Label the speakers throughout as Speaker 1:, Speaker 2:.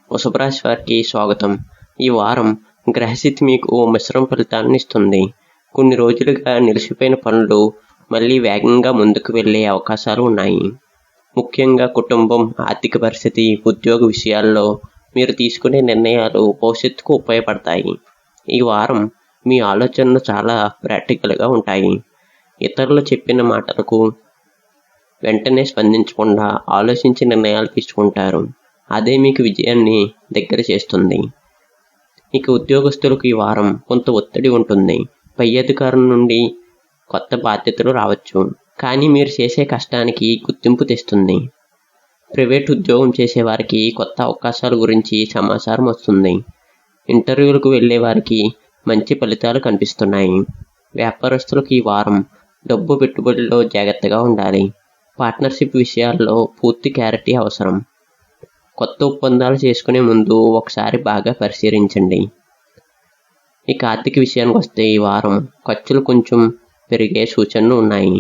Speaker 1: వృషభ రాశి వారికి స్వాగతం. ఈ వారం గ్రహస్థితి మీకు ఓ మిశ్రమ ఫలితాలను ఇస్తుంది. కొన్ని రోజులుగా నిలిచిపోయిన పనులు మళ్ళీ వేగంగా ముందుకు వెళ్ళే అవకాశాలు ఉన్నాయి. ముఖ్యంగా కుటుంబం, ఆర్థిక పరిస్థితి, ఉద్యోగ విషయాల్లో మీరు తీసుకునే నిర్ణయాలు భవిష్యత్తుకు ఉపయోగపడతాయి. ఈ వారం మీ ఆలోచనలు చాలా ప్రాక్టికల్గా ఉంటాయి. ఇతరులు చెప్పిన మాటలకు వెంటనే స్పందించకుండా ఆలోచించి నిర్ణయాలు తీసుకుంటారు. అదే మీకు విజయాన్ని దగ్గర చేస్తుంది. ఇక ఉద్యోగస్తులకు ఈ వారం కొంత ఒత్తిడి ఉంటుంది. పై అధికారుల నుండి కొత్త బాధ్యతలు రావచ్చు, కానీ మీరు చేసే కష్టానికి గుర్తింపు తెస్తుంది. ప్రైవేట్ ఉద్యోగం చేసేవారికి కొత్త అవకాశాల గురించి సమాచారం వస్తుంది. ఇంటర్వ్యూలకు వెళ్ళే వారికి మంచి ఫలితాలు కనిపిస్తున్నాయి. వ్యాపారస్తులకు ఈ వారం డబ్బు పెట్టుబడిలో జాగ్రత్తగా ఉండాలి. పార్ట్నర్షిప్ విషయాల్లో పూర్తి క్లారిటీ అవసరం. కొత్త ఒప్పందాలు చేసుకునే ముందు ఒకసారి బాగా పరిశీలించండి. ఇక ఆర్థిక విషయానికి వస్తే ఈ వారం ఖర్చులు కొంచెం పెరిగే సూచనలు ఉన్నాయి.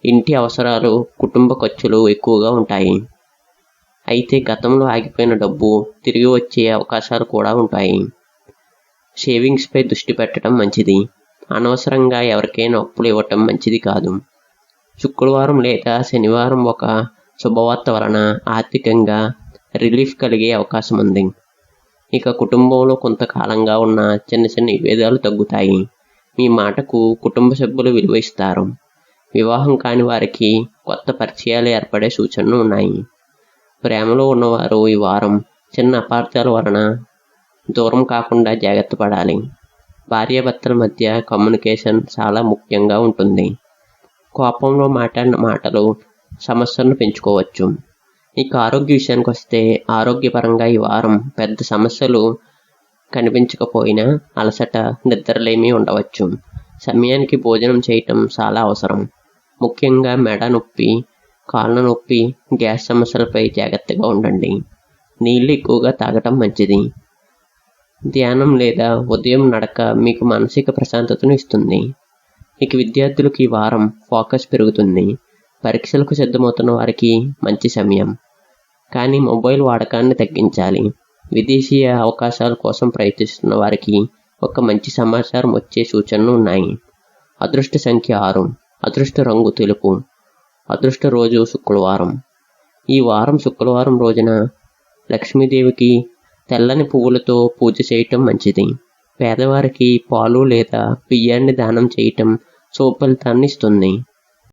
Speaker 1: ఇంటి అవసరాలు, కుటుంబ ఖర్చులు ఎక్కువగా ఉంటాయి. అయితే గతంలో ఆగిపోయిన డబ్బు తిరిగి వచ్చే అవకాశాలు కూడా ఉంటాయి. సేవింగ్స్పై దృష్టి పెట్టడం మంచిది. అనవసరంగా ఎవరికైనా అప్పులు ఇవ్వటం మంచిది కాదు. శుక్రవారం లేదా శనివారం ఒక శుభవార్త వలన ఆర్థికంగా రిలీఫ్ కలిగే అవకాశం ఉంది. ఇక కుటుంబంలో కొంతకాలంగా ఉన్న చిన్న చిన్న విభేదాలు తగ్గుతాయి. మీ మాటకు కుటుంబ సభ్యులు విలువ ఇస్తారు. వివాహం కాని వారికి కొత్త పరిచయాలు ఏర్పడే సూచనలు ఉన్నాయి. ప్రేమలో ఉన్నవారు ఈ వారం చిన్న అపార్థాల వలన దూరం కాకుండా జాగ్రత్త పడాలి. భార్యాభర్తల మధ్య కమ్యూనికేషన్ చాలా ముఖ్యంగా ఉంటుంది. కోపంలో మాట్లాడిన మాటలు సమస్యలను పెంచుకోవచ్చు. ఇక ఆరోగ్య విషయానికి వస్తే ఆరోగ్యపరంగా ఈ వారం పెద్ద సమస్యలు కనిపించకపోయినా అలసట, నిద్రలేమి ఉండవచ్చు. సమయానికి భోజనం చేయటం చాలా అవసరం. ముఖ్యంగా మెడ నొప్పి, కాళ్ళ నొప్పి, గ్యాస్ సమస్యలపై జాగ్రత్తగా ఉండండి. నీళ్లు ఎక్కువగా తాగటం మంచిది. ధ్యానం లేదా ఉదయం నడక మీకు మానసిక ప్రశాంతతను ఇస్తుంది. ఇక విద్యార్థులకు ఈ వారం ఫోకస్ పెరుగుతుంది. పరీక్షలకు సిద్ధమవుతున్న వారికి మంచి సమయం, కానీ మొబైల్ వాడకాన్ని తగ్గించాలి. విదేశీయ అవకాశాల కోసం ప్రయత్నిస్తున్న వారికి ఒక మంచి సమాచారం వచ్చే సూచనలు ఉన్నాయి. అదృష్ట సంఖ్య 6, అదృష్ట రంగు తెలుపు, అదృష్ట రోజు శుక్రవారం. ఈ వారం శుక్రవారం రోజున లక్ష్మీదేవికి తెల్లని పువ్వులతో పూజ చేయటం మంచిది. పేదవారికి పాలు లేదా బియ్యాన్ని దానం చేయటం శుభ ఫలితాన్ని ఇస్తుంది.